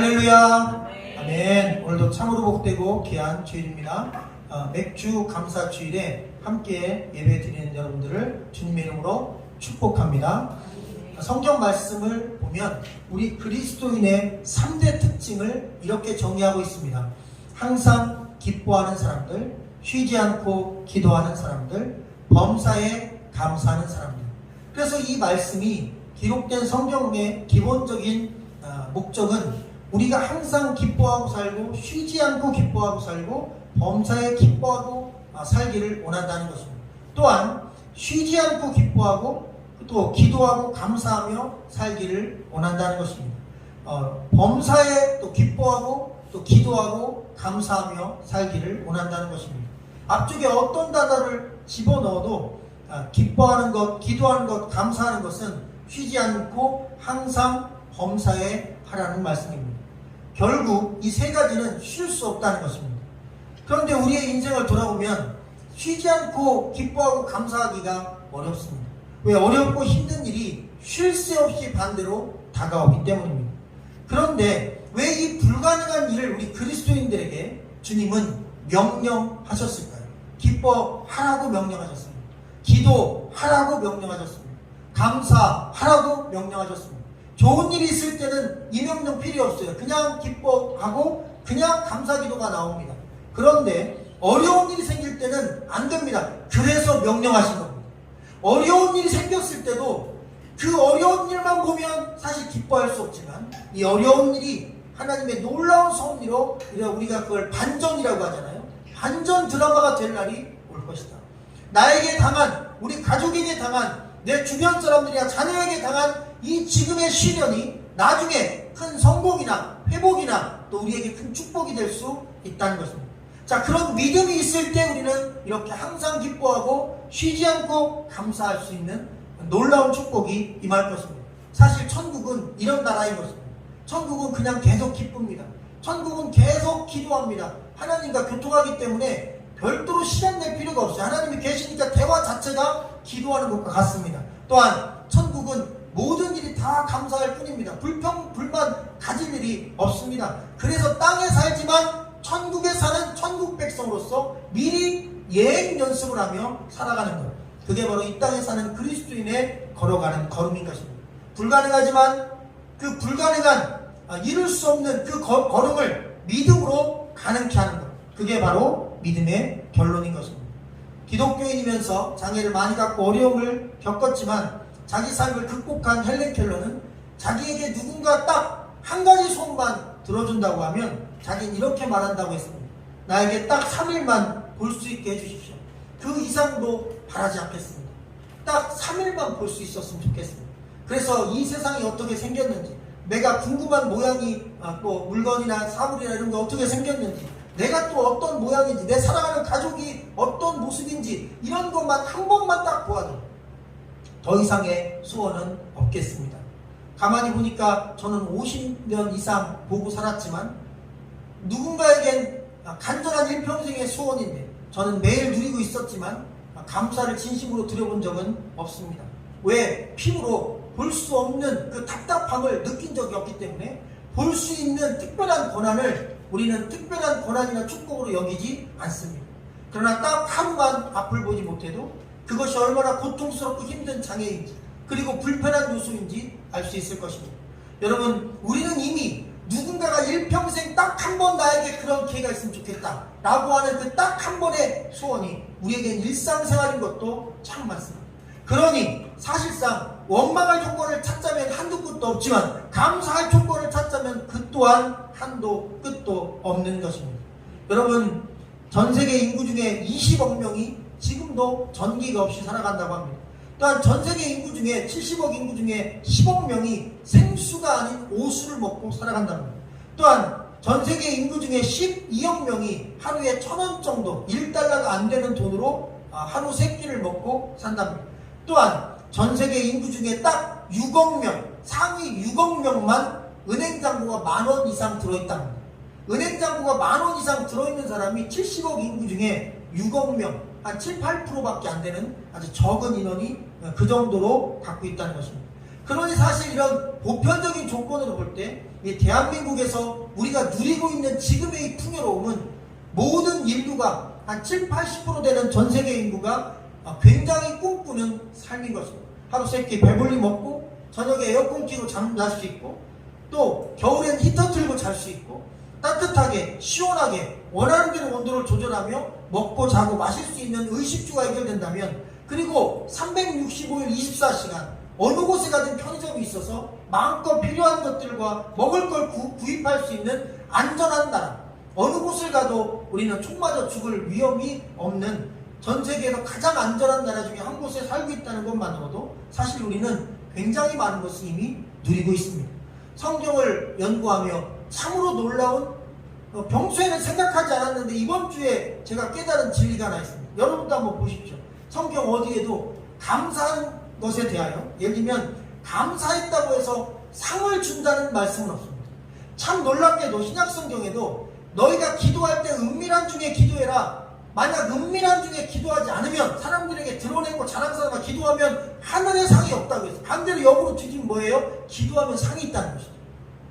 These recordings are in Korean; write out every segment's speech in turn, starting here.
할렐루야. 아멘. 오늘도 참으로 복되고 귀한 주일입니다. 맥주 감사 주일에 함께 예배 드리는 여러분들을 주님의 이름으로 축복합니다. 성경 말씀을 보면 우리 그리스도인의 3대 특징을 이렇게 정의하고 있습니다. 항상 기뻐하는 사람들, 쉬지 않고 기도하는 사람들, 범사에 감사하는 사람들. 그래서 이 말씀이 기록된 성경의 기본적인 목적은 우리가 항상 기뻐하고 살고 쉬지 않고 기뻐하고 살고 범사에 기뻐하고 살기를 원한다는 것입니다. 또한 쉬지 않고 기뻐하고 또 기도하고 감사하며 살기를 원한다는 것입니다. 범사에 또 기뻐하고 또 기도하고 감사하며 살기를 원한다는 것입니다. 앞쪽에 어떤 단어를 집어넣어도 기뻐하는 것, 기도하는 것, 감사하는 것은 쉬지 않고 항상 범사에 하라는 말씀입니다. 결국 이 세 가지는 쉴 수 없다는 것입니다. 그런데 우리의 인생을 돌아보면 쉬지 않고 기뻐하고 감사하기가 어렵습니다. 왜? 어렵고 힘든 일이 쉴 새 없이 반대로 다가오기 때문입니다. 그런데 왜 이 불가능한 일을 우리 그리스도인들에게 주님은 명령하셨을까요? 기뻐하라고 명령하셨습니다. 기도하라고 명령하셨습니다. 감사하라고 명령하셨습니다. 좋은 일이 있을 때는 이 명령 필요 없어요. 그냥 기뻐하고 그냥 감사기도가 나옵니다. 그런데 어려운 일이 생길 때는 안 됩니다. 그래서 명령하신 겁니다. 어려운 일이 생겼을 때도 그 어려운 일만 보면 사실 기뻐할 수 없지만 이 어려운 일이 하나님의 놀라운 섭리로 우리가 그걸 반전이라고 하잖아요. 반전 드라마가 될 날이 올 것이다. 나에게 당한, 우리 가족에게 당한, 내 주변 사람들이나 자녀에게 당한 이 지금의 시련이 나중에 큰 성공이나 회복이나 또 우리에게 큰 축복이 될 수 있다는 것입니다. 자, 그런 믿음이 있을 때 우리는 이렇게 항상 기뻐하고 쉬지 않고 감사할 수 있는 놀라운 축복이 임할 것입니다. 사실 천국은 이런 나라인 것입니다. 천국은 그냥 계속 기쁩니다. 천국은 계속 기도합니다. 하나님과 교통하기 때문에 별도로 시간 낼 필요가 없어요. 하나님이 계시니까 대화 자체가 기도하는 것과 같습니다. 또한 천국은 모든 일이 다 감사할 뿐입니다. 불평, 불만 가질 일이 없습니다. 그래서 땅에 살지만 천국에 사는 천국 백성으로서 미리 예행 연습을 하며 살아가는 것. 그게 바로 이 땅에 사는 그리스도인의 걸어가는 걸음인 것입니다. 불가능하지만 그 불가능한, 이룰 수 없는 그 걸음을 믿음으로 가능케 하는 것. 그게 바로 믿음의 결론인 것입니다. 기독교인이면서 장애를 많이 갖고 어려움을 겪었지만 자기 삶을 극복한 헬렌 켈러는 자기에게 누군가 딱 한 가지 소원만 들어준다고 하면 자기는 이렇게 말한다고 했습니다. 나에게 딱 3일만 볼 수 있게 해주십시오. 그 이상도 바라지 않겠습니다. 딱 3일만 볼 수 있었으면 좋겠습니다. 그래서 이 세상이 어떻게 생겼는지, 내가 궁금한 모양이, 또 물건이나 사물이나 이런 게 어떻게 생겼는지, 내가 또 어떤 모양인지, 내 사랑하는 가족이 어떤 모습인지 이런 것만 한 번만 딱 보아도 더 이상의 소원은 없겠습니다. 가만히 보니까 저는 50년 이상 보고 살았지만 누군가에겐 간절한 일평생의 소원인데 저는 매일 누리고 있었지만 감사를 진심으로 드려본 적은 없습니다. 왜? 피부로 볼 수 없는 그 답답함을 느낀 적이 없기 때문에 볼 수 있는 특별한 권한을 우리는 특별한 권한이나 축복으로 여기지 않습니다. 그러나 딱 하루만 앞을 보지 못해도 그것이 얼마나 고통스럽고 힘든 장애인지 그리고 불편한 요소인지 알 수 있을 것입니다. 여러분, 우리는 이미 누군가가 일평생 딱 한 번 나에게 그런 기회가 있으면 좋겠다 라고 하는 그 딱 한 번의 소원이 우리에겐 일상생활인 것도 참 많습니다. 그러니 사실상 원망할 조건을 찾자면 한도 끝도 없지만 감사할 조건을 찾자면 그 또한 한도 끝도 없는 것입니다. 여러분, 전세계 인구 중에 20억 명이 지금도 전기가 없이 살아간다고 합니다. 또한 전세계 인구 중에 70억 인구 중에 10억 명이 생수가 아닌 오수를 먹고 살아간다는 겁니다. 또한 전세계 인구 중에 12억 명이 하루에 1,000원 정도 1달러가 안 되는 돈으로 하루 3끼를 먹고 산답니다. 또한 전세계 인구 중에 딱 6억 명, 상위 6억 명만 은행잔고가 10,000원 이상 들어있답니다. 은행잔고가 10,000원 이상 들어있는 사람이 70억 인구 중에 6억 명, 한 7, 8%밖에 안 되는 아주 적은 인원이 그 정도로 갖고 있다는 것입니다. 그러니 사실 이런 보편적인 조건으로 볼 때 이 대한민국에서 우리가 누리고 있는 지금의 이 풍요로움은 모든 인류가 한 7, 80% 되는 전 세계 인구가 굉장히 꿈꾸는 삶인 것입니다. 하루 세끼 배불리 먹고 저녁에 에어컨 끼고 잠잘 수 있고 또 겨울엔 히터 틀고 잘 수 있고 따뜻하게 시원하게 원하는 대로 온도를 조절하며 먹고 자고 마실 수 있는 의식주가 해결된다면 그리고 365일 24시간 어느 곳에 가든 편의점이 있어서 마음껏 필요한 것들과 먹을 걸 구입할 수 있는 안전한 나라 어느 곳을 가도 우리는 총 맞아 죽을 위험이 없는 전 세계에서 가장 안전한 나라 중에 한 곳에 살고 있다는 것만으로도 사실 우리는 굉장히 많은 것을 이미 누리고 있습니다. 성경을 연구하며 참으로 놀라운 평소에는 생각하지 않았는데 이번 주에 제가 깨달은 진리가 하나 있습니다. 여러분도 한번 보십시오. 성경 어디에도 감사한 것에 대하여 예를 들면 감사했다고 해서 상을 준다는 말씀은 없습니다. 참 놀랍게도 신약성경에도 너희가 기도할 때 은밀한 중에 기도해라. 만약 은밀한 중에 기도하지 않으면 사람들에게 드러내고 자랑스러워 기도하면 하늘의 상이 없다고 했어요. 반대로 역으로 뒤집으면 뭐예요? 기도하면 상이 있다는 것이죠.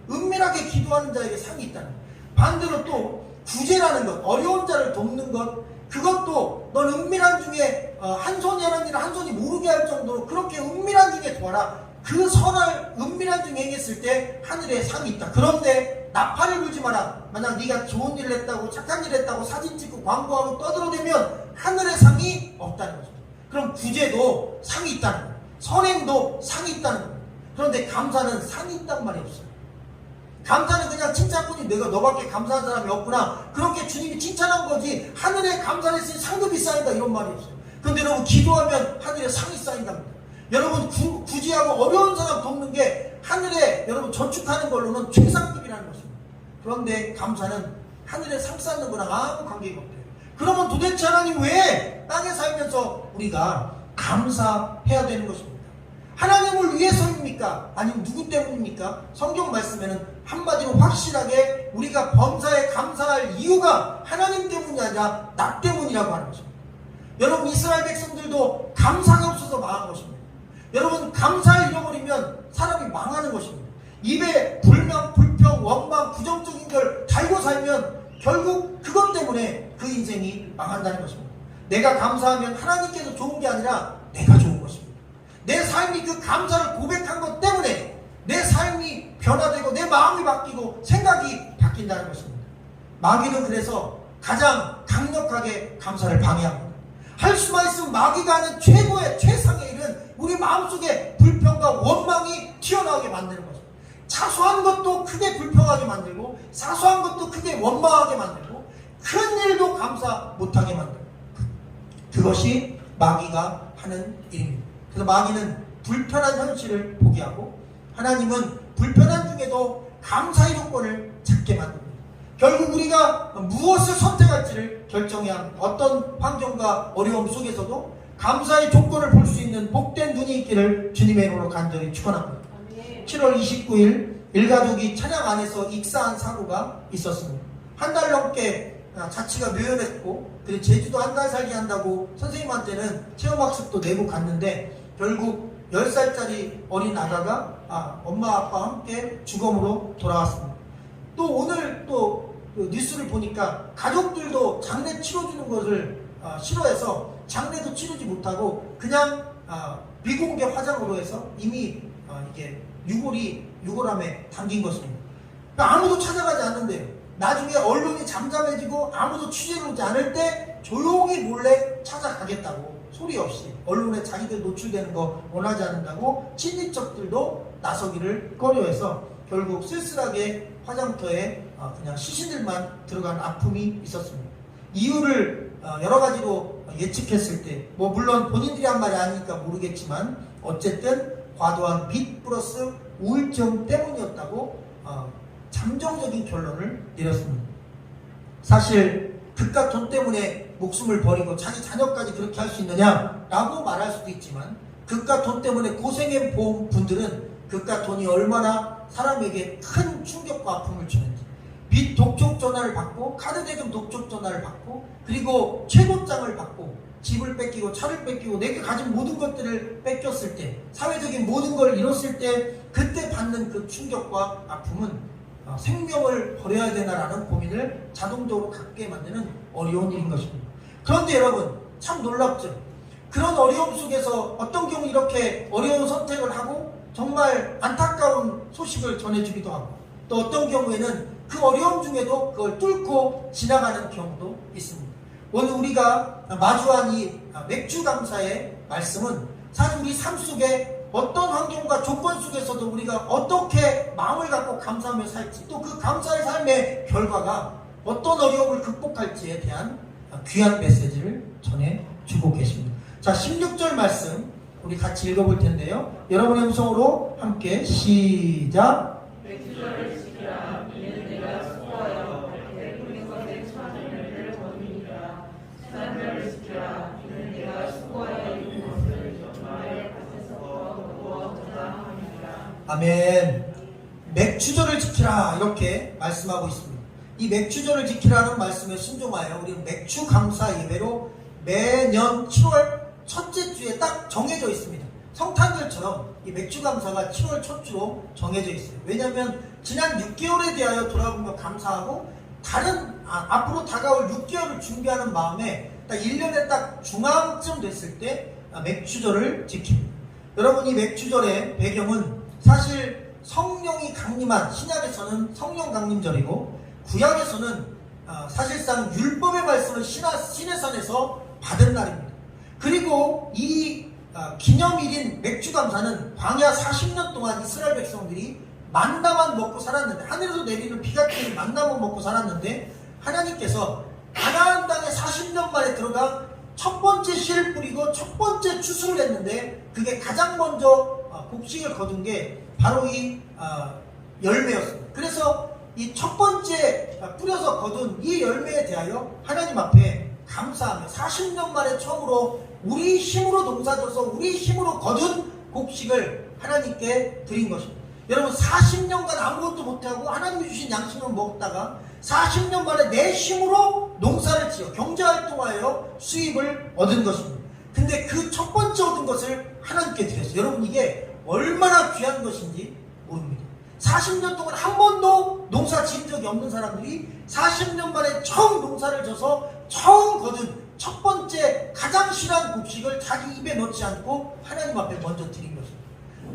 은밀하게 기도하는 자에게 상이 있다는 것. 반대로 또 구제라는 것, 어려운 자를 돕는 것, 그것도 넌 은밀한 중에 한 손이 하는 일을 한 손이 모르게 할 정도로 그렇게 은밀한 중에 도와라. 그 선을 은밀한 중에 행했을 때 하늘에 상이 있다. 그런데 나팔을 불지 마라. 만약 네가 좋은 일을 했다고 착한 일을 했다고 사진 찍고 광고하고 떠들어대면 하늘에 상이 없다는 거죠. 그럼 구제도 상이 있다는 거예요. 선행도 상이 있다는 거예요. 그런데 감사는 상이 있단 말이 없어요. 감사는 그냥 칭찬뿐이 내가 너밖에 감사한 사람이 없구나. 그렇게 주님이 칭찬한 거지 하늘에 감사를 했으니 상급이 쌓인다 이런 말이 없어요. 그런데 여러분 기도하면 하늘에 상이 쌓인답니다. 여러분 구제하고 어려운 사람 돕는 게 하늘에 여러분 저축하는 걸로는 최상급이라는 것입니다. 그런데 감사는 하늘에 상 쌓는 거랑 아무 관계가 없대요. 그러면 도대체 하나님 왜 땅에 살면서 우리가 감사해야 되는 것입니까? 하나님을 위해서입니까? 아니면 누구 때문입니까? 성경 말씀에는 한마디로 확실하게 우리가 범사에 감사할 이유가 하나님 때문이 아니라 나 때문이라고 하는 것입니다. 여러분 이스라엘 백성들도 감사가 없어서 망한 것입니다. 여러분 감사를 잃어버리면 사람이 망하는 것입니다. 입에 불명, 불평, 원망, 부정적인 걸 달고 살면 결국 그것 때문에 그 인생이 망한다는 것입니다. 내가 감사하면 하나님께서 좋은 게 아니라 내가 좋은 것입니다. 내 삶이 그 감사를 고백한 것 때문에 내 삶이 변화되고 내 마음이 바뀌고 생각이 바뀐다는 것입니다. 마귀는 그래서 가장 강력하게 감사를 방해합니다. 할 수만 있으면 마귀가 하는 최고의 최상의 일은 우리 마음속에 불평과 원망이 튀어나오게 만드는 것입니다. 사소한 것도 크게 불평하게 만들고 사소한 것도 크게 원망하게 만들고 큰 일도 감사 못하게 만들고 그것이 마귀가 하는 일입니다. 그래서 마귀는 불편한 현실을 보게 하고 하나님은 불편한 중에도 감사의 조건을 찾게 만듭니다. 결국 우리가 무엇을 선택할지를 결정해야 합니다. 어떤 환경과 어려움 속에서도 감사의 조건을 볼 수 있는 복된 눈이 있기를 주님의 이름으로 간절히 축원합니다. 7월 29일 일가족이 차량 안에서 익사한 사고가 있었습니다. 한 달 넘게 자취가 묘연했고 그리고 제주도 한 달 살기 한다고 선생님한테는 체험학습도 내고 갔는데 결국 10살짜리 어린 아가가 엄마 아빠와 함께 죽음으로 돌아왔습니다. 또 오늘 또 뉴스를 보니까 가족들도 장례 치러주는 것을 싫어해서 장례도 치르지 못하고 그냥 비공개 화장으로 해서 이미 이게 유골함에 담긴 것입니다. 그러니까 아무도 찾아가지 않는데요. 나중에 언론이 잠잠해지고 아무도 취재를 오지 않을 때 조용히 몰래 찾아가겠다고 소리 없이 언론에 자기들 노출되는 거 원하지 않는다고 친인척들도 나서기를 꺼려해서 결국 쓸쓸하게 화장터에 그냥 시신들만 들어간 아픔이 있었습니다. 이유를 여러 가지로 예측했을 때 물론 본인들이 한 말이 아니니까 모르겠지만 어쨌든 과도한 빚 플러스 우울증 때문이었다고 잠정적인 결론을 내렸습니다. 사실 그깟 돈 때문에 목숨을 버리고 자기 자녀까지 그렇게 할 수 있느냐라고 말할 수도 있지만 그깟 돈 때문에 고생한 분들은 그깟 돈이 얼마나 사람에게 큰 충격과 아픔을 주는지 빚 독촉 전화를 받고 카드 대금 독촉 전화를 받고 그리고 최고장을 받고 집을 뺏기고 차를 뺏기고 내게 가진 모든 것들을 뺏겼을 때, 사회적인 모든 걸 잃었을 때 그때 받는 그 충격과 아픔은 생명을 버려야 되나라는 고민을 자동적으로 갖게 만드는 어려운 일인 것입니다. 그런데 여러분 참 놀랍죠. 그런 어려움 속에서 어떤 경우 이렇게 어려운 선택을 하고 정말 안타까운 소식을 전해주기도 하고, 또 어떤 경우에는 그 어려움 중에도 그걸 뚫고 지나가는 경우도 있습니다. 오늘 우리가 마주한 이 맥주 감사의 말씀은 사실 우리 삶 속에 어떤 환경과 조건 속에서도 우리가 어떻게 마음을 갖고 감사하며 살지, 또 그 감사의 삶의 결과가 어떤 어려움을 극복할지에 대한 귀한 메시지를 전해주고 계십니다. 자, 16절 말씀 우리 같이 읽어볼 텐데요. 여러분의 음성으로 함께 시작. 맥주절을 지키라. 이는 내가 수고하여 베푸는 것에 처하는 열매를 거두니라. 사람들을 지키라. 이는 내가 수고하여 이룬 것을 정말 밭에서부터 거두어 저장하니라. 아멘. 맥주절을 지키라 이렇게 말씀하고 있습니다. 이 맥주절을 지키라는 말씀에 순종하여 우리는 맥주 감사 예배로 매년 7월 첫째 주에 딱 정해져 있습니다. 성탄절처럼 이 맥주 감사가 7월 첫 주로 정해져 있어요. 왜냐하면 지난 6개월에 대하여 돌아보며 감사하고 다른 앞으로 다가올 6개월을 준비하는 마음에 딱 1년에 딱 중앙쯤 됐을 때 맥주절을 지킵니다. 여러분, 이 맥주절의 배경은 사실 성령이 강림한, 신약에서는 성령 강림절이고 구약에서는 사실상 율법의 말씀을 시내산에서 받은 날입니다. 그리고 이 기념일인 맥주감사는 광야 40년 동안 이스라엘 백성들이 만나만 먹고 살았는데, 하늘에서 내리는 비가 끼는 만나만 먹고 살았는데, 하나님께서 가나안 땅에 40년 만에 들어가 첫 번째 씨를 뿌리고 첫 번째 추수를 했는데, 그게 가장 먼저 곡식을 거둔 게 바로 이 열매였습니다. 그래서 이 첫 번째 뿌려서 거둔 이 열매에 대하여 하나님 앞에 감사하며 40년 만에 처음으로 우리 힘으로 농사져서 우리 힘으로 거둔 곡식을 하나님께 드린 것입니다. 여러분, 40년간 아무것도 못하고 하나님이 주신 양식을 먹다가 40년 만에 내 힘으로 농사를 지어 경제활동하여 수입을 얻은 것입니다. 근데 그 첫 번째 얻은 것을 하나님께 드렸어요. 여러분, 이게 얼마나 귀한 것인지 모릅니다. 40년 동안 한 번도 농사 지은 적이 없는 사람들이 40년 만에 처음 농사를 져서 처음 거둔 첫 번째 가장 실한 곡식을 자기 입에 넣지 않고 하나님 앞에 먼저 드린 것입니다.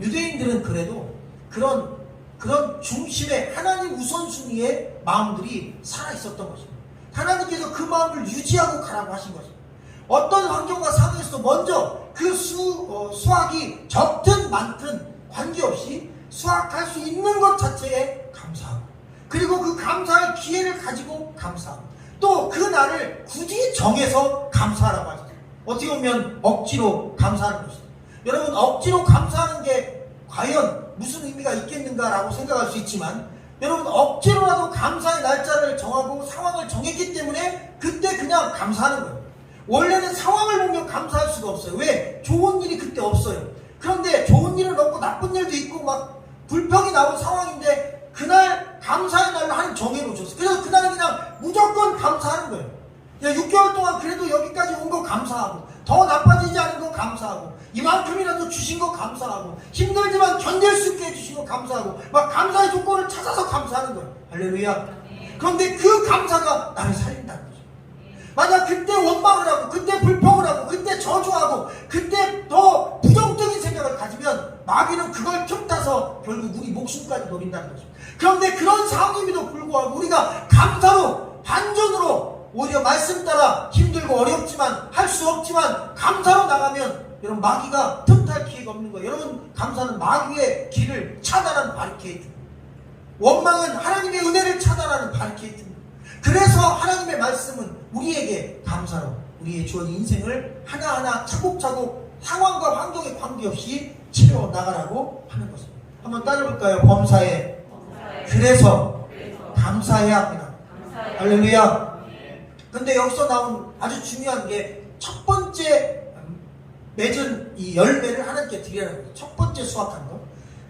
유대인들은 그래도 그런 중심의 하나님 우선순위의 마음들이 살아있었던 것입니다. 하나님께서 그 마음을 유지하고 가라고 하신 것입니다. 어떤 환경과 상황에서도 먼저 그 수확이 적든 많든 관계없이 수확할 수 있는 것 자체에 감사하고, 그리고 그 감사의 기회를 가지고 감사하고, 또 그 날을 굳이 정해서 감사하라고 하죠. 어떻게 보면 억지로 감사하는 것입니다. 여러분, 억지로 감사하는 게 과연 무슨 의미가 있겠는가라고 생각할 수 있지만, 여러분, 억지로라도 감사의 날짜를 정하고 상황을 정했기 때문에 그때 그냥 감사하는 거예요. 원래는 상황을 보면 감사할 수가 없어요. 왜? 좋은 일이 그때 없어요. 그런데 좋은 일은 없고 나쁜 일도 있고 막 불평이 나온 상황인데 그날 감사의 날로 하나님 정해놓으셨어요. 그래서 그날은 그냥 무조건 감사하는 거예요. 그냥 6개월 동안 그래도 여기까지 온 거 감사하고, 더 나빠지지 않은 거 감사하고, 이만큼이라도 주신 거 감사하고, 힘들지만 견딜 수 있게 해주신 거 감사하고, 막 감사의 조건을 찾아서 감사하는 거예요. 할렐루야. 그런데 그 감사가 나를 살린다는 거죠. 만약 그때 원망을 하고, 그때 불평을 하고, 그때 저주하고, 그때 더 부정적인 생각을 가지면 마귀는 그걸 틈타서 결국 우리 목숨까지 노린다는 거죠. 그런데 그런 상황임에도 불구하고 우리가 감사로, 반전으로, 오히려 말씀 따라 힘들고 어렵지만 할 수 없지만 감사로 나가면 여러분, 마귀가 틈탈 기회가 없는 거예요. 여러분, 감사는 마귀의 길을 차단하는 바리케이트입니다. 원망은 하나님의 은혜를 차단하는 바리케이트입니다. 그래서 하나님의 말씀은 우리에게 감사로 우리의 주어진 인생을 하나하나 차곡차곡 상황과 환경에 관계없이 치러 나가라고 하는 것입니다. 한번 따라볼까요? 범사에 그래서 감사해야 합니다. 할렐루야. 근데 여기서 나온 아주 중요한 게 첫 번째 맺은 이 열매를 하나님께 드리라는 거예요. 첫 번째 수확한 거.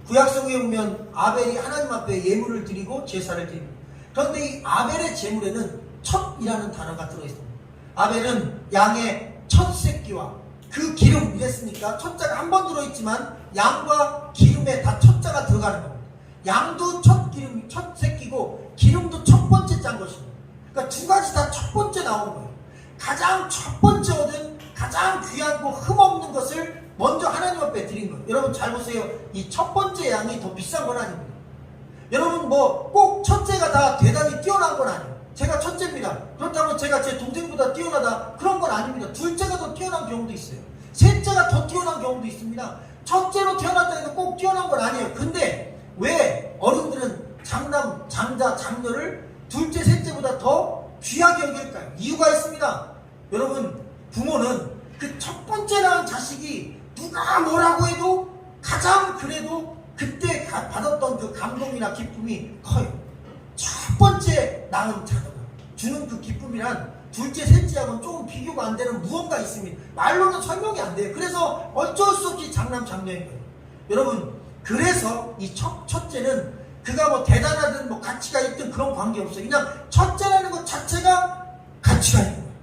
구약성에 보면 아벨이 하나님 앞에 예물을 드리고 제사를 드립니다. 그런데 이 아벨의 제물에는 첫이라는 단어가 들어있습니다. 아벨은 양의 첫 새끼와 그 기름 이랬으니까 첫자가 한 번 들어있지만 양과 기름에 다 첫자가 들어가는 겁니다. 양도 첫 새끼고 기름도 첫 번째 짠 것입니다. 그러니까 두 가지 다 첫 번째 나오는 거예요. 가장 첫 번째 얻은 가장 귀하고 흠없는 것을 먼저 하나님 앞에 드린 거예요. 여러분 잘 보세요. 이 첫 번째 양이 더 비싼 건 아닙니다. 여러분 뭐 꼭 첫째가 다 대단히 뛰어난 건 아니에요. 제가 첫째입니다. 그렇다면 제가 제 동생보다 뛰어나다 그런 건 아닙니다. 둘째가 더 뛰어난 경우도 있어요. 셋째가 더 뛰어난 경우도 있습니다. 첫째로 태어났다 해서 꼭 뛰어난 건 아니에요. 근데 왜 어른들은 장남, 장자, 장녀를 둘째, 셋째보다 더 귀하게 여길까요? 이유가 있습니다. 여러분 부모는 그 첫 번째 낳은 자식이 누가 뭐라고 해도 가장 그래도 그때 받았던 그 감동이나 기쁨이 커요. 첫 번째 낳은 자녀가 주는 그 기쁨이란 둘째, 셋째하고는 조금 비교가 안 되는 무언가 있습니다. 말로는 설명이 안 돼요. 그래서 어쩔 수 없이 장남, 장녀인 거예요. 여러분 그래서 이 첫째는 그가 뭐 대단하든 뭐 가치가 있든 그런 관계 없어요. 그냥 첫째라는 것 자체가 가치가 있는 거예요.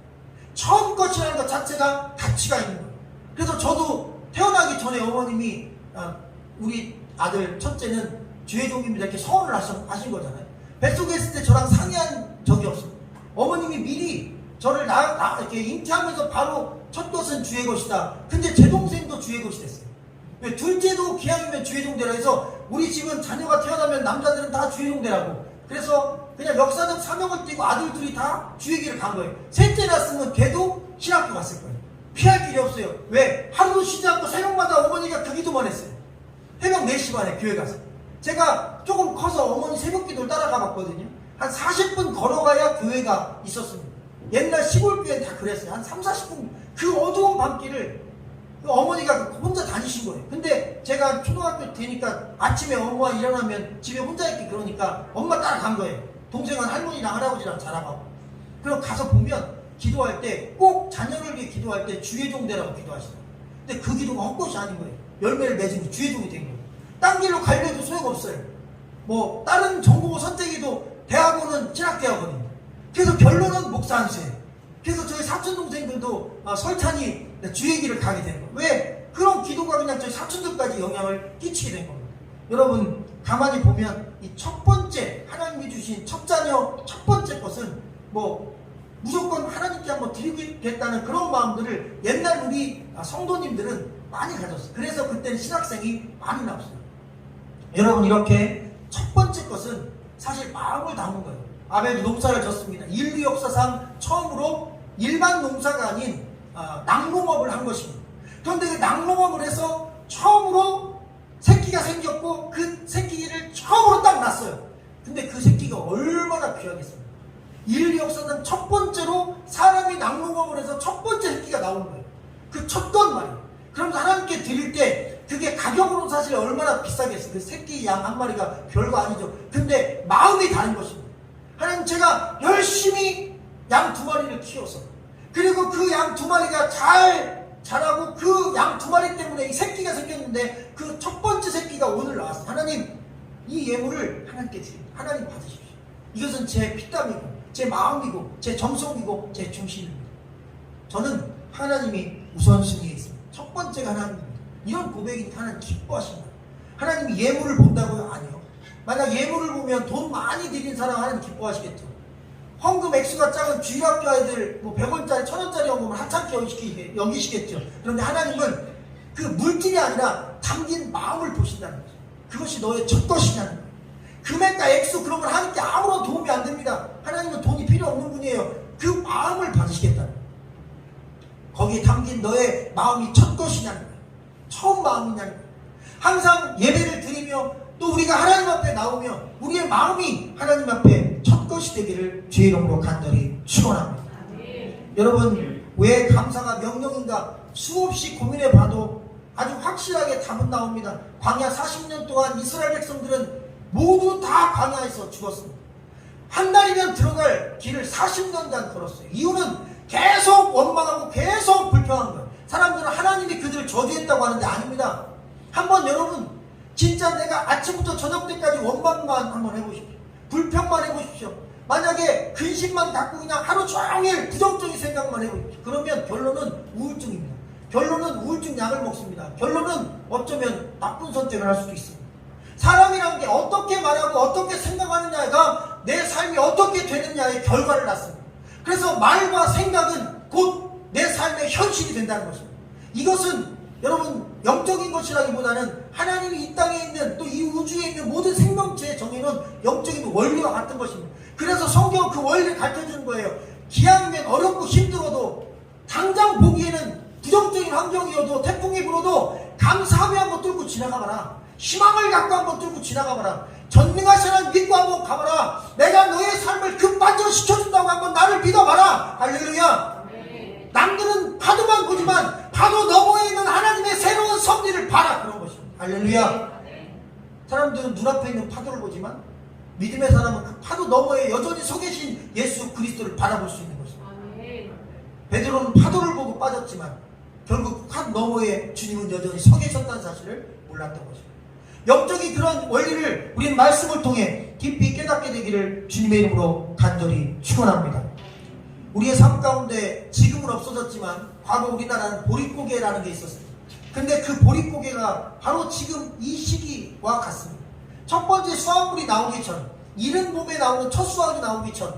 처음 것이라는 것 자체가 가치가 있는 거예요. 그래서 저도 태어나기 전에 어머님이 우리 아들 첫째는 주혜종입니다 이렇게 서원을 하신 거잖아요. 뱃속에 있을 때 저랑 상의한 적이 없습니다. 어머님이 미리 저를 이렇게 잉태하면서 바로 첫 것은 주의 것이다. 근데 제 동생도 주의 것이 됐어요. 왜? 둘째도 기왕이면 주의종 되라 해서 우리 집은 자녀가 태어나면 남자들은 다 주의종 되라고. 그래서 그냥 역사적 사명을 띠고 아들 둘이 다 주의 길을 간 거예요. 셋째 낳았으면 걔도 신학교 갔을 거예요. 피할 길이 없어요. 왜? 하루도 쉬지 않고 새벽마다 어머니가 그 기도만 했어요. 새벽 4시 반에 교회 가서. 제가 조금 커서 어머니 새벽 기도를 따라가 봤거든요. 한 40분 걸어가야 교회가 있었습니다. 옛날 시골교회는 다 그랬어요. 한 30-40분 그 어두운 밤길을 어머니가 혼자 다니신 거예요. 근데 제가 초등학교 되니까 아침에 엄마가 일어나면 집에 혼자 있기 그러니까 엄마 따라간 거예요. 동생은 할머니랑 할아버지랑 자라가고. 그럼 가서 보면 기도할 때 꼭 자녀를 위해 기도할 때 주의 종 되라고 기도하시더라고요. 근데 그 기도가 헛것이 아닌 거예요. 열매를 맺은 주의 종이 된 거예요. 딴 길로 가려도 소용없어요. 뭐 다른 전공을 선택해도 대학원은 신학대학원입니다. 그래서 결론은 목사 안수예요. 그래서 저희 사촌 동생들도 설찬이 주의 길을 가게 되는 거예요. 왜? 그런 기도가 그냥 저희 사촌들까지 영향을 끼치게 된 겁니다. 여러분 가만히 보면 이 첫 번째 하나님이 주신 첫 자녀 첫 번째 것은 뭐 무조건 하나님께 한번 드리겠다는 그런 마음들을 옛날 우리 성도님들은 많이 가졌어요. 그래서 그때는 신학생이 많이 나왔어요. 여러분 이렇게 첫 번째 것은 사실 마음을 담은 거예요. 아벨이 농사를 졌습니다. 인류 역사상 처음으로 일반 농사가 아닌 낙농업을 한 것입니다. 그런데 그 낙농업을 해서 처음으로 새끼가 생겼고 그 새끼를 처음으로 딱 낳았어요. 근데 그 새끼가 얼마나 귀하겠습니까? 인류 역사상 첫 번째로 사람이 낙농업을 해서 첫 번째 새끼가 나오는 거예요. 그 첫돈 말이에요. 그럼 하나님께 드릴 때 그게 가격으로 사실 얼마나 비싸겠어요. 그 새끼 양 한 마리가 별거 아니죠. 근데 마음이 다른 것입니다. 하나님 제가 열심히 양 2마리를 키워서 그리고 그 양 2마리가 잘 자라고 그 양 2마리 때문에 이 새끼가 생겼는데 그 첫 번째 새끼가 오늘 나왔어요. 하나님 이 예물을 하나님께 드립니다. 하나님 받으십시오. 이것은 제 피땀이고 제 마음이고 제 정성이고 제 중심입니다. 저는 하나님이 우선순위에 있습니다. 첫 번째가 하나님입니다. 이런 고백이니까 하나님 기뻐하십니다. 하나님이 예물을 본다고요? 아니요. 만약 예물을 보면 돈 많이 드린 사람 하나님 기뻐하시겠죠. 헌금 액수가 작은 주일학교 아이들 뭐 100원짜리 1000원짜리 헌금을 하찮게 여기시겠죠. 그런데 하나님은 그 물질이 아니라 담긴 마음을 보신다는 거죠. 그것이 너의 첫 것이냐는 거예요. 금액과 액수 그런 건 하나님께 아무런 도움이 안 됩니다. 하나님은 돈이 필요 없는 분이에요. 그 마음을 받으시겠다는 거예요. 거기에 담긴 너의 마음이 첫 것이냐는 거예요. 처음 마음이냐는 거예요. 항상 예배를 드리며 또 우리가 하나님 앞에 나오며 우리의 마음이 하나님 앞에 첫 것이 되기를 주의 이름으로 간절히 축원합니다. 여러분 왜 감사가 명령인가 수없이 고민해 봐도 아주 확실하게 답은 나옵니다. 광야 40년 동안 이스라엘 백성들은 모두 다 광야에서 죽었습니다. 한 달이면 들어갈 길을 40년간 걸었어요. 이유는 계속 원망하고 계속 불평한 거예요. 사람들은 하나님이 그들을 저주했다고 하는데 아닙니다. 한번 여러분 진짜 내가 아침부터 저녁 때까지 원망만 한번 해보십시오. 불평만 해보십시오. 만약에 근심만 갖고 그냥 하루 종일 부정적인 생각만 해요. 그러면 결론은 우울증입니다. 결론은 우울증 약을 먹습니다. 결론은 어쩌면 나쁜 선택을 할 수도 있습니다. 사람이란 게 어떻게 말하고 어떻게 생각하느냐가 내 삶이 어떻게 되느냐의 결과를 낳습니다. 그래서 말과 생각은 곧 내 삶의 현실이 된다는 것입니다. 이것은 여러분 영적인 것이라기보다는 하나님이 이 땅에 있는 또 이 우주에 있는 모든 생명체의 정의는 영적인 원리와 같은 것입니다. 그래서 성경은 그 원리를 가르쳐주는 거예요. 기왕이면 어렵고 힘들어도 당장 보기에는 부정적인 환경이어도 태풍이 불어도 감사하며 한번 뚫고 지나가봐라. 희망을 갖고 한번 뚫고 지나가봐라. 전능하신 하나님 믿고 한번 가봐라. 내가 너의 삶을 급반전시켜준다고 한번 나를 믿어봐라. 할렐루야. 남들은 파도만 보지만 파도 너머에 있는 하나님의 새로운 섭리를 봐라. 그런 것입니다. 할렐루야. 사람들은 눈앞에 있는 파도를 보지만 믿음의 사람은 그 파도 너머에 여전히 서 계신 예수 그리스도를 바라볼 수 있는 것입니다. 베드로는 파도를 보고 빠졌지만 결국 파도 너머에 주님은 여전히 서 계셨다는 사실을 몰랐던 것입니다. 영적인 그런 원리를 우리는 말씀을 통해 깊이 깨닫게 되기를 주님의 이름으로 간절히 축원합니다. 우리의 삶 가운데 지금은 없어졌지만 과거 우리나라는 보릿고개라는 게 있었습니다. 근데 그 보릿고개가 바로 지금 이 시기와 같습니다. 첫 번째 수확물이 나오기 전, 이른 봄에 나오는 첫 수확이 나오기 전,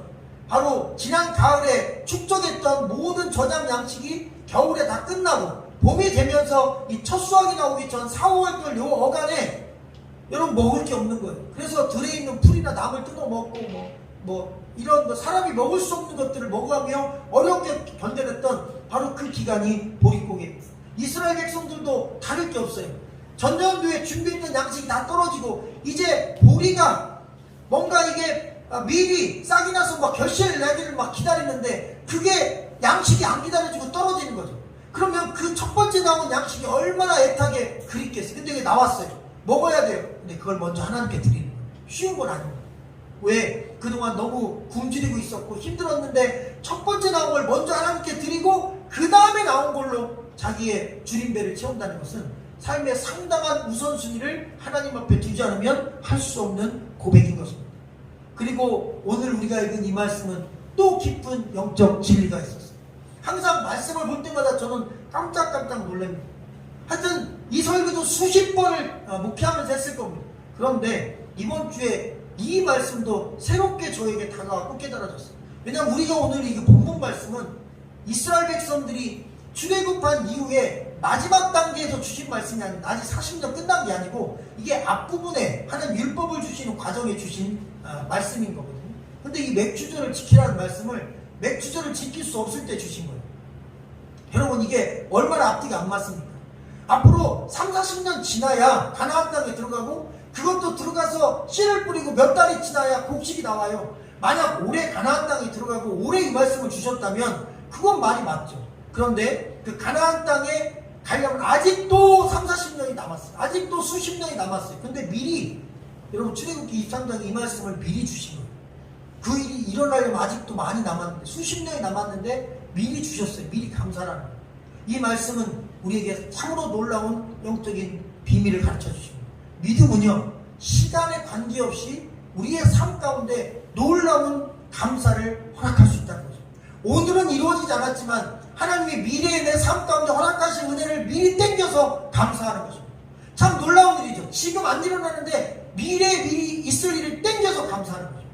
바로 지난 가을에 축적했던 모든 저장 양식이 겨울에 다 끝나고 봄이 되면서 이 첫 수확이 나오기 전 4, 5월달 요 어간에 여러분 먹을 게 없는 거예요. 그래서 들에 있는 풀이나 나물 뜯어 먹고 이런 사람이 먹을 수 없는 것들을 먹어가며 어렵게 견뎌냈던 바로 그 기간이 보릿고개입니다. 이스라엘 백성들도 다를 게 없어요. 전년도에 준비했던 양식이 다 떨어지고 이제 보리가 뭔가 이게 미리 싹이 나서 막 결실을 내기를 막 기다리는데 그게 양식이 안 기다려지고 떨어지는 거죠. 그러면 그 첫 번째 나온 양식이 얼마나 애타게 그립겠어요. 근데 그게 나왔어요. 먹어야 돼요. 근데 그걸 먼저 하나님께 드리는 거예요. 쉬운 건 아닙니다. 왜? 그동안 너무 굶주리고 있었고 힘들었는데 첫 번째 나온 걸 먼저 하나님께 드리고 그 다음에 나온 걸로 자기의 줄임배를 채운다는 것은 삶의 상당한 우선순위를 하나님 앞에 두지 않으면 할 수 없는 고백인 것입니다. 그리고 오늘 우리가 읽은 이 말씀은 또 깊은 영적 진리가 있었어요. 항상 말씀을 볼 때마다 저는 깜짝깜짝 놀랍니다. 하여튼 이 설교도 수십 번을 목회하면서 했을 겁니다. 그런데 이번 주에 이 말씀도 새롭게 저에게 다가왔고 깨달아졌어요. 왜냐하면 우리가 오늘 이 본문 말씀은 이스라엘 백성들이 출애굽한 이후에 마지막 단계에서 주신 말씀이 아니고 아직 40년 끝난 게 아니고 이게 앞부분에 하나님 율법을 주시는 과정에 주신 말씀인 거거든요. 근데 이 맥주절을 지키라는 말씀을 맥주절을 지킬 수 없을 때 주신 거예요. 여러분 이게 얼마나 앞뒤가 안 맞습니까? 앞으로 3, 40년 지나야 가나안 땅에 들어가고 그것도 들어가서 씨를 뿌리고 몇 달이 지나야 곡식이 나와요. 만약 올해 가나안 땅에 들어가고 올해 이 말씀을 주셨다면 그건 말이 맞죠. 그런데 그 가나안 땅에 가려면 아직도 3, 40년이 남았어요. 아직도 수십 년이 남았어요. 근데 미리 여러분 출애굽기 23장에 이 말씀을 미리 주신 거예요. 그 일이 일어나려면 아직도 많이 남았는데 수십 년이 남았는데 미리 주셨어요. 미리 감사라는 거예요. 이 말씀은 우리에게 참으로 놀라운 영적인 비밀을 가르쳐 주십니다. 믿음은요 시간에 관계없이 우리의 삶 가운데 놀라운 감사를 허락할 수 있다는 거죠. 오늘은 이루어지지 않았지만 하나님이 미래에 내 삶 가운데 허락하신 은혜를 미리 땡겨서 감사하는 것입니다. 참 놀라운 일이죠. 지금 안 일어나는데 미래에 미리 있을 일을 땡겨서 감사하는 거죠.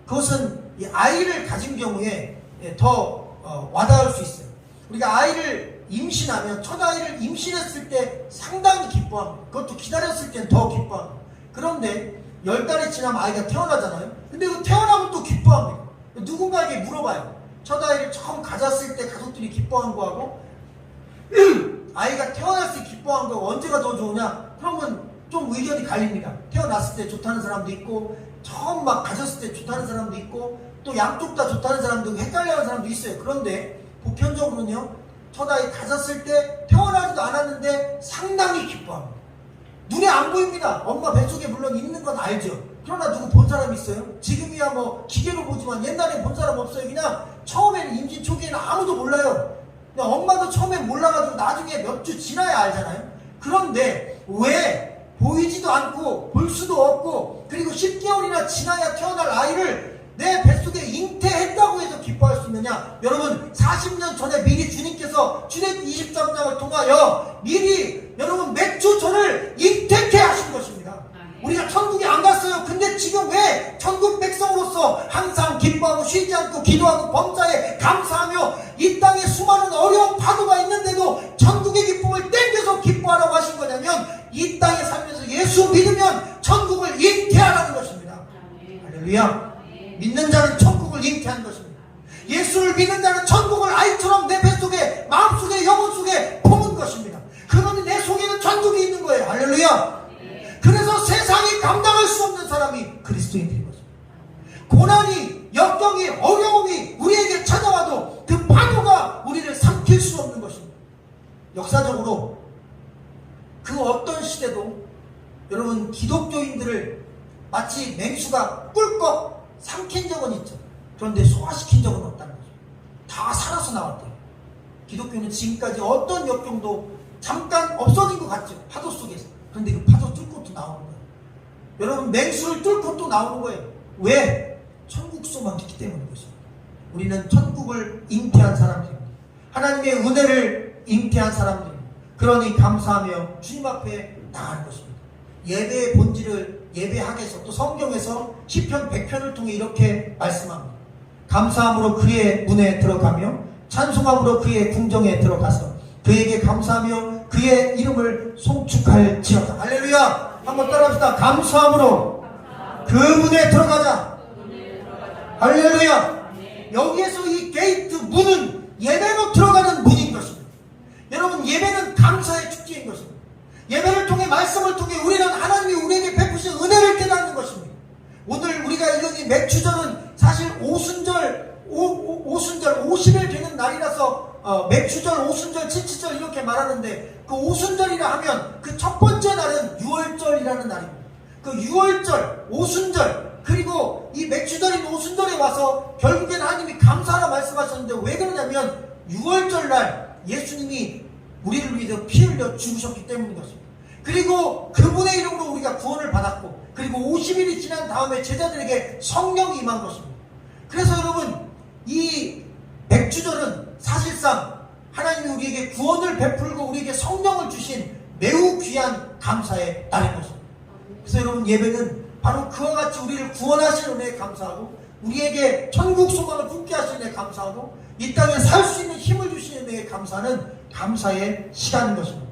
그것은 이 아이를 가진 경우에 더 와닿을 수 있어요. 우리가 아이를 임신하면 첫 아이를 임신했을 때 상당히 기뻐합니다. 그것도 기다렸을 땐 더 기뻐합니다. 그런데 10달이 지나면 아이가 태어나잖아요. 근데 그 태어나면 또 기뻐합니다. 누군가에게 물어봐요. 첫 아이를 처음 가졌을 때 가족들이 기뻐한 거하고 아이가 태어났을 때 기뻐한 거 언제가 더 좋으냐? 그러면 좀 의견이 갈립니다. 태어났을 때 좋다는 사람도 있고 처음 막 가졌을 때 좋다는 사람도 있고 또 양쪽 다 좋다는 사람도 있고 헷갈려하는 사람도 있어요. 그런데 보편적으로는요 첫 아이 가졌을 때 태어나지도 않았는데 상당히 기뻐합니다. 눈에 안 보입니다. 엄마 뱃속에 물론 있는 건 알죠. 그러나 누구 본 사람 있어요? 지금이야 뭐 기계로 보지만 옛날에 본 사람 없어요. 그냥 처음에는 임신 초기에는 아무도 몰라요. 그냥 엄마도 처음엔 몰라가지고 나중에 몇 주 지나야 알잖아요. 그런데 왜 보이지도 않고 볼 수도 없고 그리고 10개월이나 지나야 태어날 아이를 내 뱃속에 잉태했다고 해서 기뻐할 수 있느냐? 여러분 40년 전에 미리 주님께서 주님 23장을 통하여 미리 여러분 몇 주 전을 잉태케 하신 것입니다. 우리가 천국에 안 갔어요. 근데 지금 왜 천국 백성으로서 항상 기뻐하고 쉬지 않고 기도하고 범사에 감사하며 이 땅에 수많은 어려운 파도가 있는데도 천국의 기쁨을 땡겨서 기뻐하라고 하신 거냐면 이 땅에 살면서 예수 믿으면 천국을 잉태하라는 것입니다. 할렐루야. 믿는 자는 천국을 잉태한 것입니다. 예수를 믿는 자는 천국을 아이처럼 내 뱃속에 마음속에 영혼 속에 품은 것입니다. 그러니 내 속에는 천국이 있는 거예요. 할렐루야. 그래서 세상이 감당할 수 없는 사람이 그리스도인들인 것입니다. 고난이, 역경이, 어려움이 우리에게 찾아와도 그 파도가 우리를 삼킬 수 없는 것입니다. 역사적으로 그 어떤 시대도 여러분 기독교인들을 마치 맹수가 꿀꺽 삼킨 적은 있죠. 그런데 소화시킨 적은 없다는 거죠. 다 살아서 나왔대요. 기독교는 지금까지 어떤 역경도 잠깐 없어진 것 같죠. 파도 속에서. 그런데 그 파도 뚫고 또 나오는 거예요. 여러분 맹수를 뚫고 또 나오는 거예요. 왜? 천국소망 있기 때문인 것입니다. 우리는 천국을 잉태한 사람들입니다. 하나님의 은혜를 잉태한 사람들입니다. 그러니 감사하며 주님 앞에 나가는 것입니다. 예배의 본질을 예배학에서 또 성경에서 시편 100편을 통해 이렇게 말씀합니다. 감사함으로 그의 문에 들어가며 찬송함으로 그의 궁정에 들어가서 그에게 감사하며 그의 이름을 송축할지어다. 할렐루야. 한번 따라합시다. 감사함으로 그 문에 들어가자. 할렐루야. 여기에서 이 게이트 문은 예배로 들어가는 문인 것입니다. 여러분 예배는 감사의 축제인 것입니다. 예배를 통해 말씀을 통해 우리는 하나님이 우리에게 베푸신 은혜를 깨닫는 것입니다. 오늘 우리가 읽은 이 맥주절은 사실 오순절 50일 되는 날이라서 맥주절, 오순절, 칠치절 이렇게 말하는데 그 오순절이라 하면 그 첫 번째 날은 6월절이라는 날입니다. 그 6월절, 오순절 그리고 이 맥주절인 오순절에 와서 결국에는 하나님이 감사하라 말씀하셨는데 왜 그러냐면 6월절 날 예수님이 우리를 위해서 피 흘려 죽으셨기 때문인 것입니다. 그리고 그분의 이름으로 우리가 구원을 받았고 그리고 50일이 지난 다음에 제자들에게 성령이 임한 것입니다. 그래서 여러분 이 맥주절은 사실상 하나님이 우리에게 구원을 베풀고 우리에게 성령을 주신 매우 귀한 감사의 날인 것입니다. 그래서 여러분 예배는 바로 그와 같이 우리를 구원하신 은혜에 감사하고 우리에게 천국 소망을 품게 하신 은혜에 감사하고 이 땅에 살 수 있는 힘을 주신 은혜에 감사하는 감사의 시간인 것입니다.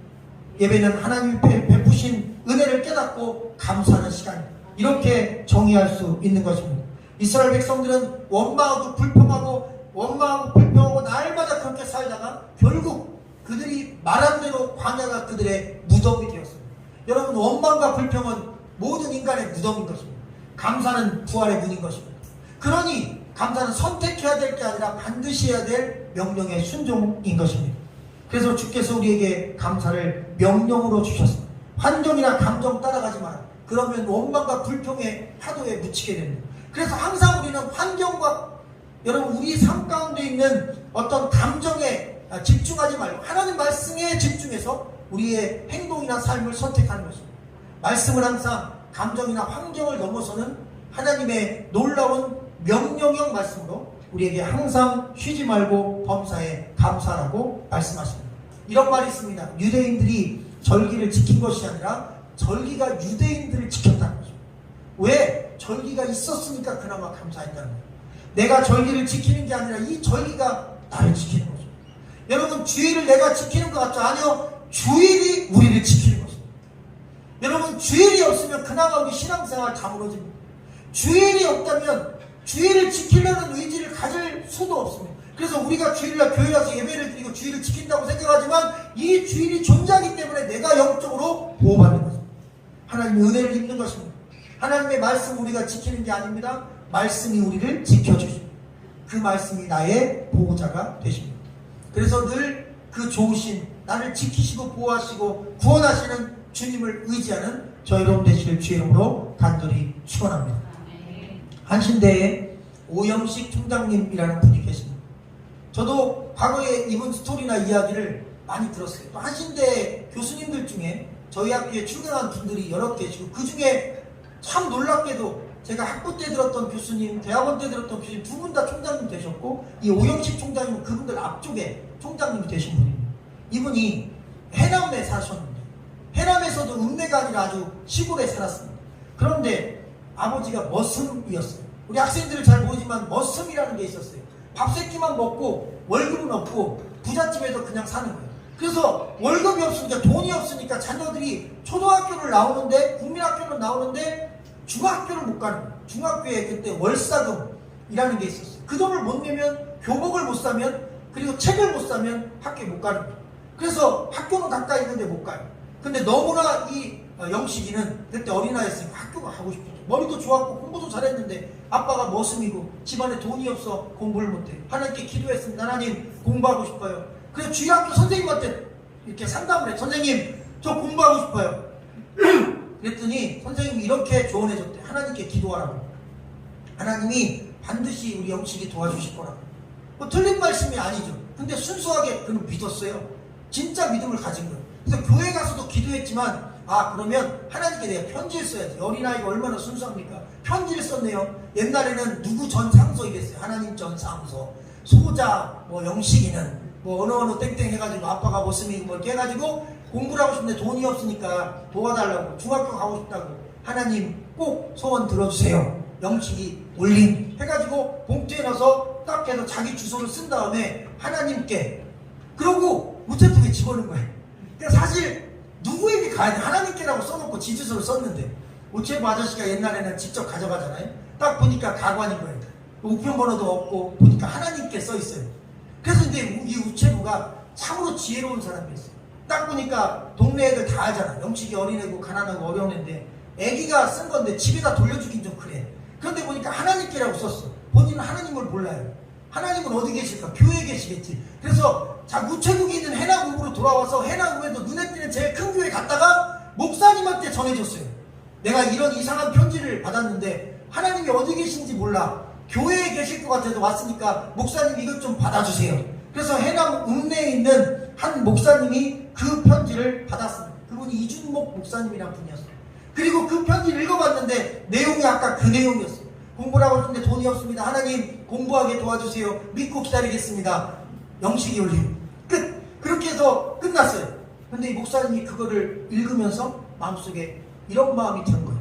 예배는 하나님이 베푸신 은혜를 깨닫고 감사하는 시간입니다. 이렇게 정의할 수 있는 것입니다. 이스라엘 백성들은 원망하고 불평하고 날마다 그렇게 살다가 결국 그들이 말한 대로 광야가 그들의 무덤이 되었습니다. 여러분 원망과 불평은 모든 인간의 무덤인 것입니다. 감사는 부활의 문인 것입니다. 그러니 감사는 선택해야 될 게 아니라 반드시 해야 될 명령의 순종인 것입니다. 그래서 주께서 우리에게 감사를 명령으로 주셨습니다. 환경이나 감정 따라가지 마라. 그러면 원망과 불평의 파도에 묻히게 됩니다. 그래서 항상 우리는 환경과 여러분 우리 삶 가운데 있는 어떤 감정에 집중하지 말고 하나님 말씀에 집중해서 우리의 행동이나 삶을 선택하는 것입니다. 말씀은 항상 감정이나 환경을 넘어서는 하나님의 놀라운 명령형 말씀으로 우리에게 항상 쉬지 말고 범사에 감사하라고 말씀하십니다. 이런 말이 있습니다. 유대인들이 절기를 지킨 것이 아니라 절기가 유대인들을 지켰다는 것입니다. 왜? 절기가 있었으니까 그나마 감사했다는 거예요. 내가 절기를 지키는 게 아니라 이 절기가 나를 지키는 거죠. 여러분 주일을 내가 지키는 것 같죠? 아니요. 주일이 우리를 지키는 것입니다. 여러분 주일이 없으면 그나마 우리 신앙생활 가물어집니다. 주일이 없다면 주일을 지키려는 의지를 가질 수도 없습니다. 그래서 우리가 주일날 교회 와서 예배를 드리고 주일을 지킨다고 생각하지만 이 주일이 존재하기 때문에 내가 영적으로 보호받는 것입니다. 하나님의 은혜를 입는 것입니다. 하나님의 말씀 우리가 지키는 게 아닙니다. 말씀이 우리를 지켜주십니다. 그 말씀이 나의 보호자가 되십니다. 그래서 늘 그 좋으신 나를 지키시고 보호하시고 구원하시는 주님을 의지하는 저 여러분 되시길 주의 이름으로 간절히 축원합니다. 한신대에 오영식 총장님이라는 분이 계십니다. 저도 과거에 이분 스토리나 이야기를 많이 들었어요. 또 한신대 교수님들 중에 저희 학교에 출근한 분들이 여러 계시고 그 중에 참 놀랍게도 제가 학부 때 들었던 교수님, 대학원 때 들었던 교수님 두 분 다 총장님 되셨고, 이 오영식 총장님은 그분들 앞쪽에 총장님이 되신 분입니다. 이분이 해남에 사셨는데, 해남에서도 읍내가 아니라 아주 시골에 살았습니다. 그런데 아버지가 머슴이었어요. 우리 학생들은 잘 모르지만 머슴이라는 게 있었어요. 밥 세끼만 먹고 월급은 없고 부잣집에서 그냥 사는 거예요. 그래서 월급이 없으니까, 돈이 없으니까 자녀들이 초등학교를 나오는데, 국민학교를 나오는데 중학교를 못 가는 거예요. 중학교에 그때 월사금이라는 게 있었어요. 그 돈을 못 내면 교복을 못 사면, 그리고 책을 못 사면 학교에 못 가는 거예요. 그래서 학교는 가까이 있는데 못 가요. 근데 너무나 이 영식이는 그때 어린아이였으니까 학교가 가고 싶었죠. 머리도 좋았고 공부도 잘했는데 아빠가 머슴이고 집안에 돈이 없어 공부를 못해. 하나님께 기도했습니다. 하나님, 공부하고 싶어요. 그래서 주일학교 선생님한테 이렇게 상담을 해. 선생님, 저 공부하고 싶어요. 그랬더니 선생님이 이렇게 조언해줬대. 하나님께 기도하라고. 하나님이 반드시 우리 영식이 도와주실 거라고. 뭐 틀린 말씀이 아니죠. 근데 순수하게 그는 믿었어요. 진짜 믿음을 가진 거예요. 그래서 교회 가서도 기도했지만, 그러면 하나님께 내가 편지를 써야지. 어린아이가 얼마나 순수합니까? 편지를 썼네요. 옛날에는 누구 전상소 이랬어요. 하나님 전상소. 소자, 영식이는 어느 땡땡 해가지고 아빠가 머슴이고 뭐 이렇게 해가지고 공부를 하고 싶은데 돈이 없으니까 도와달라고, 중학교 가고 싶다고, 하나님 꼭 소원 들어주세요. 영식이 올림 해가지고 봉투에 넣어서 딱 해서 자기 주소를 쓴 다음에 하나님께, 그러고 우체통에 집어넣은 거예요. 그러니까 사실 누구에게 가야 돼? 하나님께라고 써놓고 지 주소를 썼는데, 우체부 아저씨가 옛날에는 직접 가져가잖아요. 딱 보니까 가관인 거예요. 우편번호도 없고 보니까 하나님께 써 있어요. 그래서 이제 이 우체부가 참으로 지혜로운 사람이었어요. 딱 보니까 동네 애들 다 알잖아. 영식이 어린애고 가난하고 어려운 애인데 애기가 쓴 건데 집에다 돌려주긴 좀 그래. 그런데 보니까 하나님께라고 썼어. 본인은 하나님을 몰라요. 하나님은 어디 계실까? 교회에 계시겠지. 그래서 우체국에 있는 해남읍으로 돌아와서 해남읍에도 눈에 띄는 제일 큰 교회 갔다가 목사님한테 전해줬어요. 내가 이런 이상한 편지를 받았는데 하나님이 어디 계신지 몰라. 교회에 계실 것 같아서 왔으니까 목사님 이것 좀 받아주세요. 그래서 해남 읍내에 있는 한 목사님이 그 편지를 받았습니다. 그분이 이준목 목사님이라는 분이었어요. 그리고 그 편지를 읽어봤는데 내용이 아까 그 내용이었어요. 공부를 하고 싶은데 돈이 없습니다. 하나님 공부하게 도와주세요. 믿고 기다리겠습니다. 영식이 올림. 끝. 그렇게 해서 끝났어요. 근데 이 목사님이 그거를 읽으면서 마음속에 이런 마음이 드는 거예요.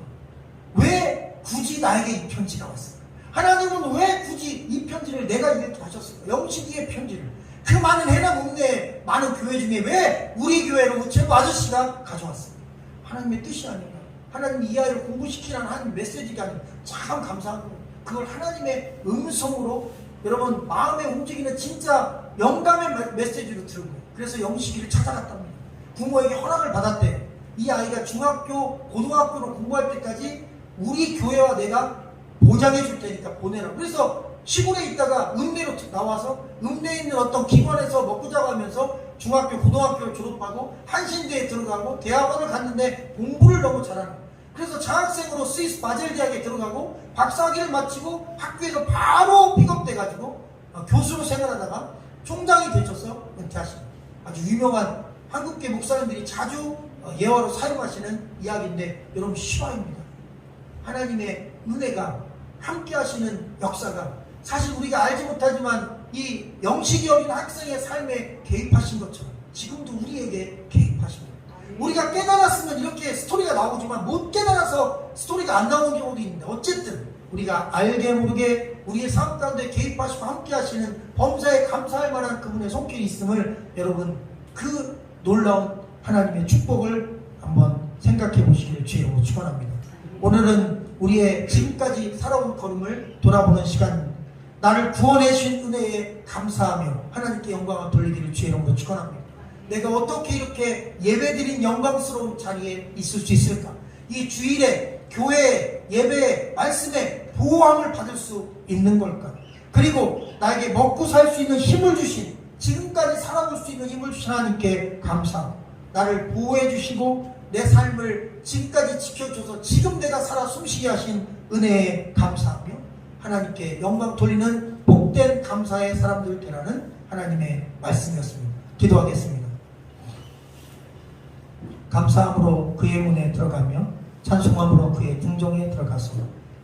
왜 굳이 나에게 이 편지가 왔을까? 하나님은 왜 굳이 이 편지를 내가 이렇게 하셨을까? 영식이의 편지를. 그 많은 해남 읍내 많은 교회 중에 왜 우리 교회로 우체부 아저씨가 가져왔습니까? 하나님의 뜻이 아닌가? 하나님이 이 아이를 공부시키라는 한 메시지가 아니라 참 감사한 거예요. 그걸 하나님의 음성으로 여러분 마음에 움직이는 진짜 영감의 메시지로 들은 거예요. 그래서 영식이를 찾아갔답니다. 부모에게 허락을 받았대. 이 아이가 중학교, 고등학교로 공부할 때까지 우리 교회와 내가 보장해 줄 테니까 보내라. 그래서 시골에 있다가 읍내로 나와서 읍내에 있는 어떤 기관에서 먹고 자가면서 중학교, 고등학교를 졸업하고 한신대에 들어가고 대학원을 갔는데 공부를 너무 잘하는 거예요. 그래서 장학생으로 스위스 바젤 대학에 들어가고 박사학위를 마치고 학교에서 바로 픽업돼가지고 교수로 생활하다가 총장이 되셔서 은퇴하십니다. 아주 유명한 한국계 목사님들이 자주 예화로 사용하시는 이야기인데 여러분 실화입니다. 하나님의 은혜가 함께 하시는 역사가 사실 우리가 알지 못하지만 이 영식이 어린 학생의 삶에 개입하신 것처럼 지금도 우리에게 개입하십니다. 우리가 깨달았으면 이렇게 스토리가 나오지만 못 깨달아서 스토리가 안 나오는 경우도 있는데 어쨌든 우리가 알게 모르게 우리의 삶 가운데 개입하시고 함께 하시는 범사에 감사할 만한 그분의 손길이 있음을 여러분 그 놀라운 하나님의 축복을 한번 생각해 보시기를 주의로 축원합니다. 오늘은 우리의 지금까지 살아온 걸음을 돌아보는 시간입니다. 나를 구원해 주신 은혜에 감사하며 하나님께 영광을 돌리기를 주의 이름으로 축원합니다. 내가 어떻게 이렇게 예배드린 영광스러운 자리에 있을 수 있을까? 이 주일에 교회 예배 말씀에 보호함을 받을 수 있는 걸까? 그리고 나에게 먹고 살 수 있는 힘을 주신 지금까지 살아볼 수 있는 힘을 주신 하나님께 감사합니다. 나를 보호해 주시고 내 삶을 지금까지 지켜줘서 지금 내가 살아 숨쉬게 하신 은혜에 감사하며 하나님께 영광 돌리는 복된 감사의 사람들 되라는 하나님의 말씀이었습니다. 기도하겠습니다. 감사함으로 그의 문에 들어가며 찬송함으로 그의 궁정에 들어가서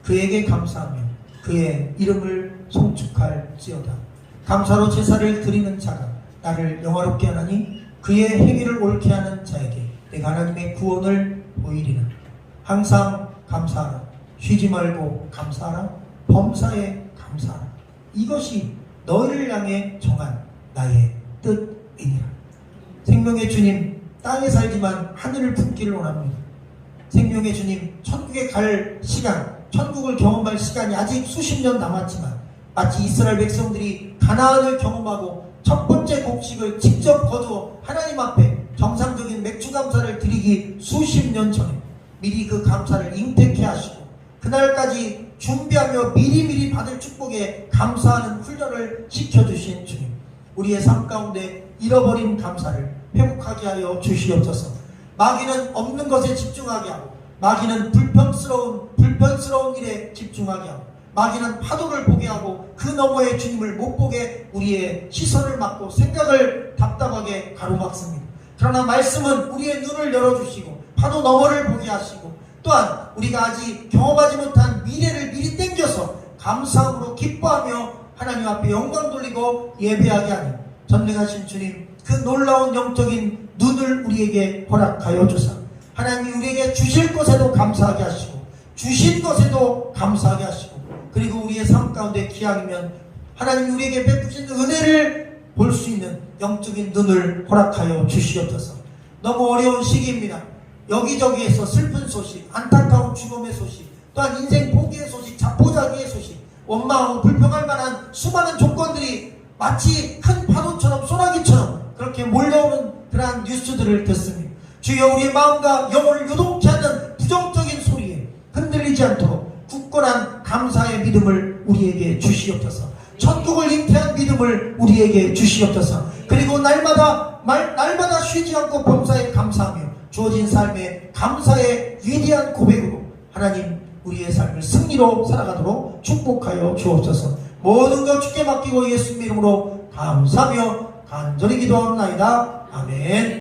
그에게 감사하며 그의 이름을 송축할지어다. 감사로 제사를 드리는 자가 나를 영화롭게 하나니 그의 행위를 옳게 하는 자에게 내가 하나님의 구원을 보이리라. 항상 감사하라. 쉬지 말고 감사하라. 범사에 감사하라. 이것이 너희를 향해 정한 나의 뜻이니라. 생명의 주님, 땅에 살지만 하늘을 품기를 원합니다. 생명의 주님, 천국에 갈 시간, 천국을 경험할 시간이 아직 수십 년 남았지만 마치 이스라엘 백성들이 가나안을 경험하고 첫 번째 곡식을 직접 거두어 하나님 앞에 정상적인 맥주 감사를 드리기 수십 년 전에 미리 그 감사를 잉태케 하시고 그날까지 준비하며 미리미리 받을 축복에 감사하는 훈련을 시켜주신 주님, 우리의 삶 가운데 잃어버린 감사를 회복하게 하여 주시옵소서. 마귀는 없는 것에 집중하게 하고 마귀는 불편스러운 일에 집중하게 하고 마귀는 파도를 보게 하고 그 너머의 주님을 못 보게 우리의 시선을 막고 생각을 답답하게 가로막습니다. 그러나 말씀은 우리의 눈을 열어주시고 파도 너머를 보게 하시고 또한 우리가 아직 경험하지 못한 미래를 미리 땡겨서 감사함으로 기뻐하며 하나님 앞에 영광 돌리고 예배하게 하는 전능하신 주님, 그 놀라운 영적인 눈을 우리에게 허락하여 주사 하나님이 우리에게 주실 것에도 감사하게 하시고 주신 것에도 감사하게 하시고 그리고 우리의 삶 가운데 기약이면 하나님이 우리에게 베푸신 은혜를 볼 수 있는 영적인 눈을 허락하여 주시옵소서. 너무 어려운 시기입니다. 여기저기에서 슬픈 소식, 안타까운 죽음의 소식, 또한 인생 포기의 소식, 자포자기의 소식, 원망하고 불평할 만한 수많은 조건들이 마치 큰 파도처럼 소나기처럼 그렇게 몰려오는 그러한 뉴스들을 듣습니다. 주여, 우리의 마음과 영혼을 요동케 하는 부정적인 소리에 흔들리지 않도록 굳건한 감사의 믿음을 우리에게 주시옵소서. 천국을 잉태한 믿음을 우리에게 주시옵소서. 그리고 날마다 쉬지 않고 범사에 감사하며 주어진 삶에 감사의 위대한 고백으로 하나님 우리의 삶을 승리로 살아가도록 축복하여 주옵소서. 모든 것 주께 맡기고 예수님 이름으로 감사하며 간절히 기도하옵나이다. 아멘.